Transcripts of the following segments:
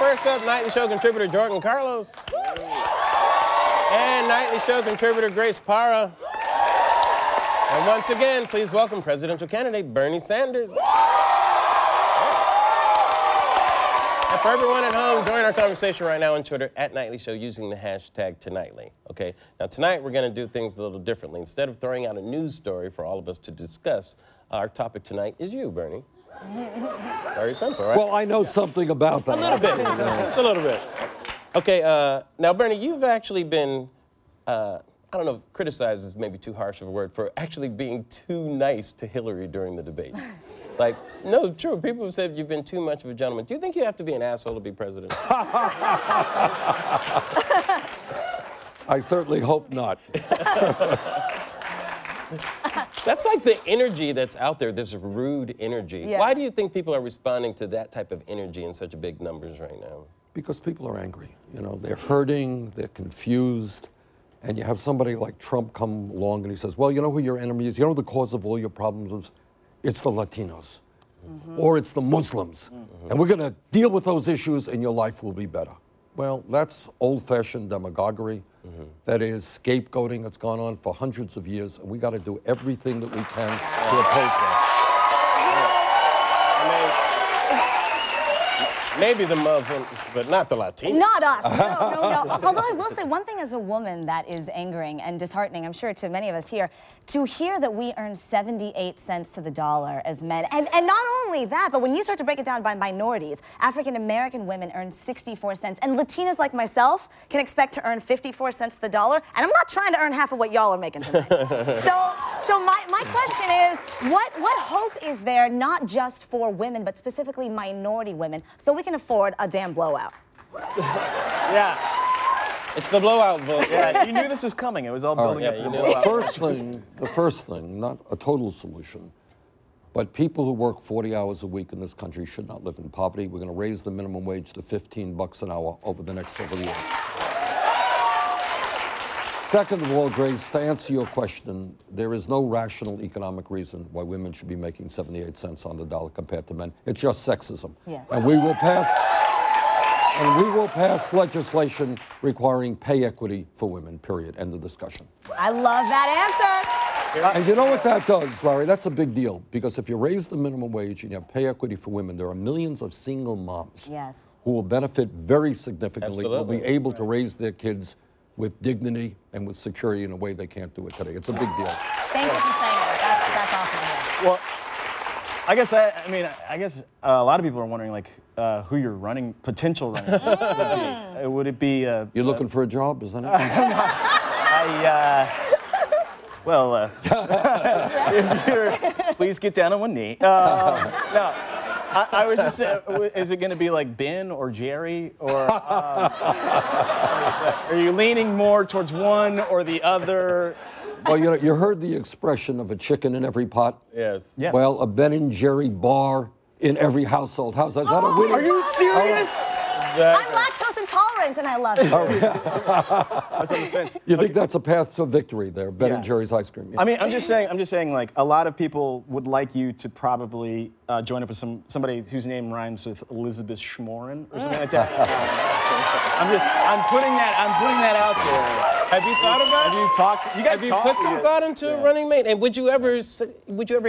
First up, Nightly Show contributor Jordan Carlos. And Nightly Show contributor Grace Parra. And once again, please welcome presidential candidate Bernie Sanders. And for everyone at home, join our conversation right now on Twitter at Nightly Show using the hashtag #Tonightly. Okay, now tonight we're going to do things a little differently. Instead of throwing out a news story for all of us to discuss, our topic tonight is you, Bernie. Very simple, right? Well, I know something about that. A little bit, just a little bit. Okay, now Bernie, you've actually been, I don't know, criticized is maybe too harsh of a word, for actually being too nice to Hillary during the debate. Like, no, true, people have said you've been too much of a gentleman. Do you think you have to be an asshole to be president? I certainly hope not. That's like the energy that's out there, this rude energy. Yeah. Why do you think people are responding to that type of energy in such big numbers right now? Because people are angry. You know, they're hurting, they're confused, and you have somebody like Trump come along and he says, well, you know who your enemy is? You know the cause of all your problems is? It's the Latinos, or it's the Muslims. And we're going to deal with those issues and your life will be better. Well, that's old-fashioned demagoguery. That is scapegoating that's gone on for hundreds of years, and we got to do everything that we can to oppose that. Maybe the Muslims, but not the Latinos. Not us, no. Although I will say one thing as a woman that is angering and disheartening, I'm sure to many of us here, to hear that we earn 78 cents to the dollar as men. And not only that, but when you start to break it down by minorities, African-American women earn 64 cents. And Latinas like myself can expect to earn 54 cents to the dollar. And I'm not trying to earn half of what y'all are making tonight. So my question is, what hope is there, not just for women, but specifically minority women, so we can afford a damn blowout? Yeah. It's the blowout vote. Yeah, you knew this was coming. It was all building up to the blowout. The first thing, not a total solution, but people who work 40 hours a week in this country should not live in poverty. We're going to raise the minimum wage to $15 an hour over the next several years. Second of all, Grace, to answer your question, there is no rational economic reason why women should be making 78 cents on the dollar compared to men. It's just sexism. Yes. And we will pass legislation requiring pay equity for women, period. End of discussion. I love that answer. And you know what that does, Larry? That's a big deal, because if you raise the minimum wage and you have pay equity for women, there are millions of single moms who will benefit very significantly, will be able to raise their kids with dignity and with security in a way they can't do it today. It's a big deal. Thank you for saying that. That's awesome. Well, I guess a lot of people are wondering, like, who your potential running would be. Would it be? You're looking for a job, isn't it? If you're, please get down on one knee. No. I was just saying, is it going to be like Ben or Jerry, or are you leaning more towards one or the other? Well, you know, you heard the expression of a chicken in every pot. Yes. Well, a Ben and Jerry bar in every household. How's that? Is that a winning? Are you serious? I'm lactose intolerant and I love it. That's on the fence. You think that's a path to victory there, Ben and Jerry's ice cream? Yeah. I mean, I'm just saying, like, a lot of people would like you to probably join up with somebody whose name rhymes with Elizabeth Schmoren or something like that. I'm putting that out there. Have you thought about it? Have you talked? You guys have you put some thought into a running mate? And would you ever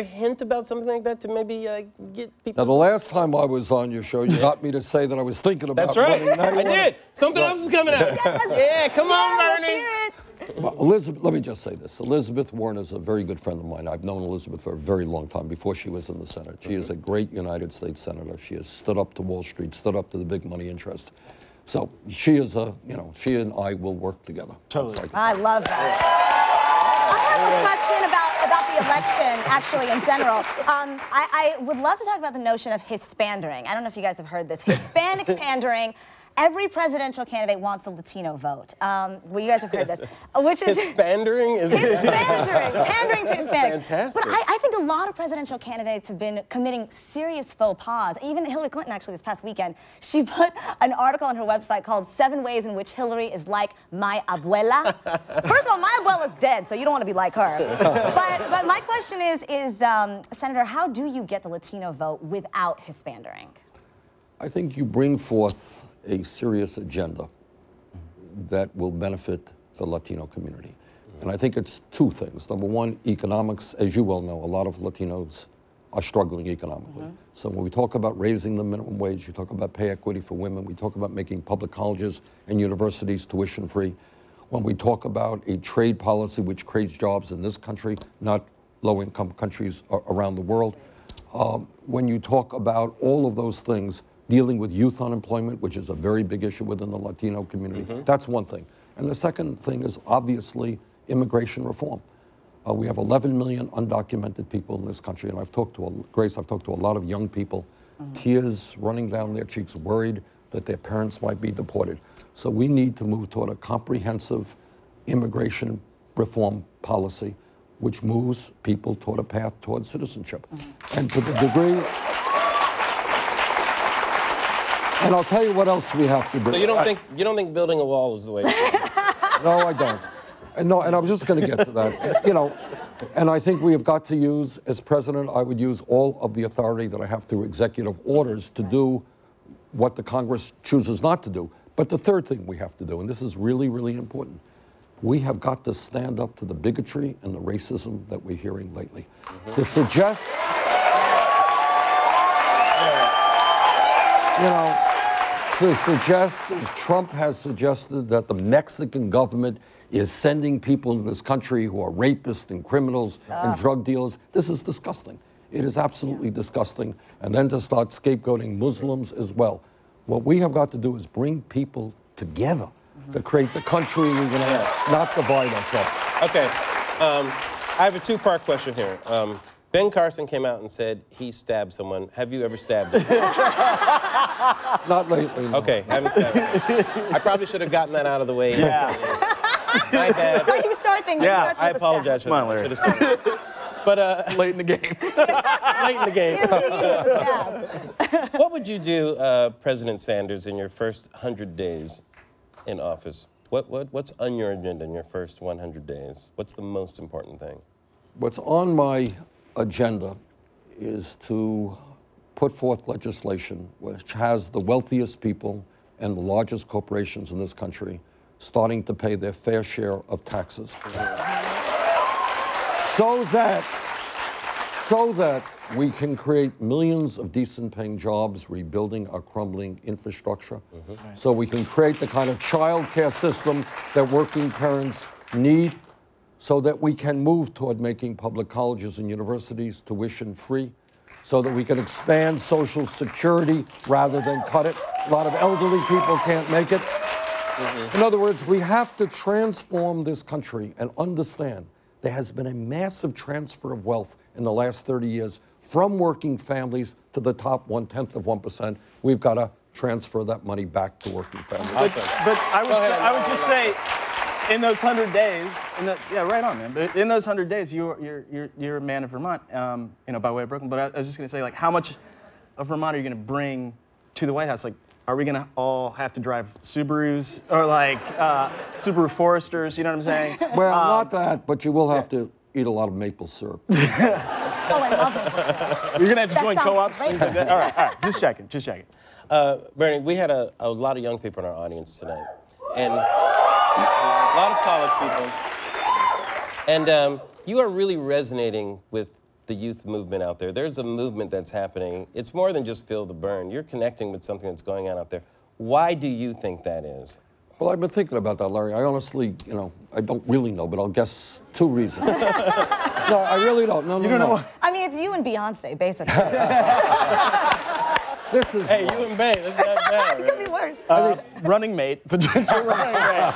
hint about something like that to maybe get people? Now, the last time I was on your show, you got me to say that I was thinking about. That's right. I did. Something else is coming out. Yeah, come on, Bernie. Well, Elizabeth, let me just say this. Elizabeth Warren is a very good friend of mine. I've known Elizabeth for a very long time, before she was in the Senate. She is a great United States Senator. She has stood up to Wall Street, stood up to the big money interest. So she is she and I will work together. Totally. I love that. I have a question about the election, actually, in general. I would love to talk about the notion of Hispandering. I don't know if you guys have heard this. Hispanic pandering. Every presidential candidate wants the Latino vote. Well, you guys have heard this. Which is Hispandering? Hispandering. Pandering to Hispanics. Fantastic. But I think a lot of presidential candidates have been committing serious faux pas. Even Hillary Clinton, actually, this past weekend, she put an article on her website called 7 Ways in Which Hillary is Like My Abuela. First of all, my abuela's dead, so you don't want to be like her. But my question is Senator, how do you get the Latino vote without Hispandering? I think you bring forth a serious agenda that will benefit the Latino community. And I think it's two things. Number one, economics. As you well know, a lot of Latinos are struggling economically. So when we talk about raising the minimum wage, you talk about pay equity for women, we talk about making public colleges and universities tuition free. When we talk about a trade policy which creates jobs in this country, not low-income countries around the world. When you talk about all of those things, dealing with youth unemployment, which is a very big issue within the Latino community, that's one thing. And the second thing is obviously immigration reform. We have 11 million undocumented people in this country, and I've talked to, Grace, I've talked to a lot of young people, tears running down their cheeks, worried that their parents might be deported. So we need to move toward a comprehensive immigration reform policy which moves people toward a path towards citizenship. And to the degree, and I'll tell you what else we have to do. So you don't think building a wall is the way to do it? No, I don't. And I was just going to get to that. You know, and I think we have got to use, as president, I would use all of the authority that I have through executive orders to do what the Congress chooses not to do. But the third thing we have to do, and this is really, really important, we have got to stand up to the bigotry and the racism that we're hearing lately. To suggest, you know, to suggest, as Trump has suggested, that the Mexican government is sending people in this country who are rapists and criminals and drug dealers, this is disgusting. It is absolutely disgusting. And then to start scapegoating Muslims as well. What we have got to do is bring people together to create the country we're going to have, not divide us up. Okay, I have a two-part question here. Ben Carson came out and said he stabbed someone. Have you ever stabbed him? Not lately, no. Okay, haven't stabbed him. I probably should have gotten that out of the way. Yeah. My bad. You start things. Yeah, I apologize for Come that. on, Larry. I should have started. But Late in the game. late in the game. What would you do, President Sanders, in your first 100 days in office? What's on your agenda in your first 100 days? What's the most important thing? What's on my agenda is to put forth legislation which has the wealthiest people and the largest corporations in this country starting to pay their fair share of taxes. So that we can create millions of decent paying jobs rebuilding our crumbling infrastructure. So we can create the kind of child care system that working parents need, so that we can move toward making public colleges and universities tuition free, so that we can expand Social Security rather than cut it. A lot of elderly people can't make it. In other words, we have to transform this country and understand there has been a massive transfer of wealth in the last 30 years from working families to the top 1/10%. We've got to transfer that money back to working families. But I would just say, in those 100 days, yeah, right on, man. But in those 100 days, you're a man of Vermont, you know, by way of Brooklyn. But I was just going to say, like, how much of Vermont are you going to bring to the White House? Like, are we going to all have to drive Subarus or like Subaru Foresters? You know what I'm saying? Well, not that, but you will have to eat a lot of maple syrup. Oh, I love it. You're going to have to join sounds co-ops, great. things like that. All right, just checking. Bernie, we had a lot of young people in our audience tonight, and a lot of college people. And you are really resonating with the youth movement out there. There's a movement that's happening. It's more than just feel the burn. You're connecting with something that's going on out there. Why do you think that is? Well, I've been thinking about that, Larry. I honestly, you know, I don't really know, but I'll guess two reasons. No, I really don't. No. I mean, it's you and Beyonce, basically. This is. Hey, you and Bay, that's not bad, It right? could be worse. Running mate, potential running mate.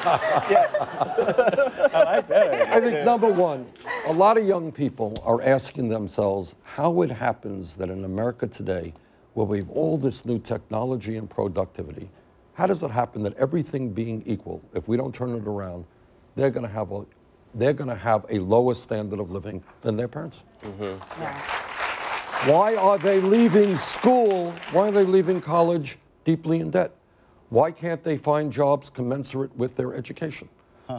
I like that. I think number one, a lot of young people are asking themselves how it happens that in America today, where we have all this new technology and productivity, how does it happen that everything being equal, if we don't turn it around, they're going to have a lower standard of living than their parents? Why are they leaving school? Why are they leaving college deeply in debt? Why can't they find jobs commensurate with their education?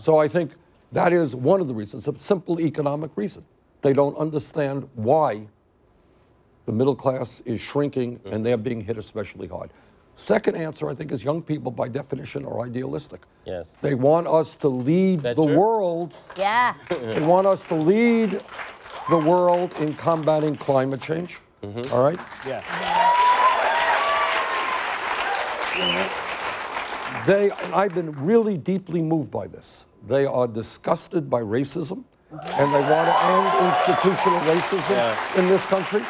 So I think that is one of the reasons, a simple economic reason. They don't understand why the middle class is shrinking and they're being hit especially hard. Second answer, I think, is young people, by definition, are idealistic. Yes. They want us to lead the world. Yeah. They want us to lead the world in combating climate change. All right? Yeah. And I've been really deeply moved by this. They are disgusted by racism, and they want to end institutional racism in this country.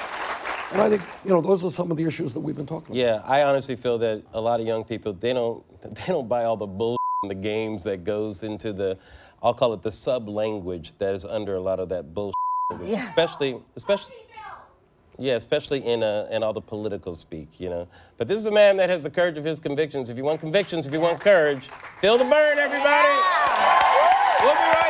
And I think, those are some of the issues that we've been talking about. Yeah, I honestly feel that a lot of young people, they don't buy all the bullshit and the games that goes into the, I'll call it the sub-language that is under a lot of that bullshit. Yeah. Especially in all the political speak, But this is a man that has the courage of his convictions. If you want convictions, if you want courage, feel the burn, everybody. We'll be right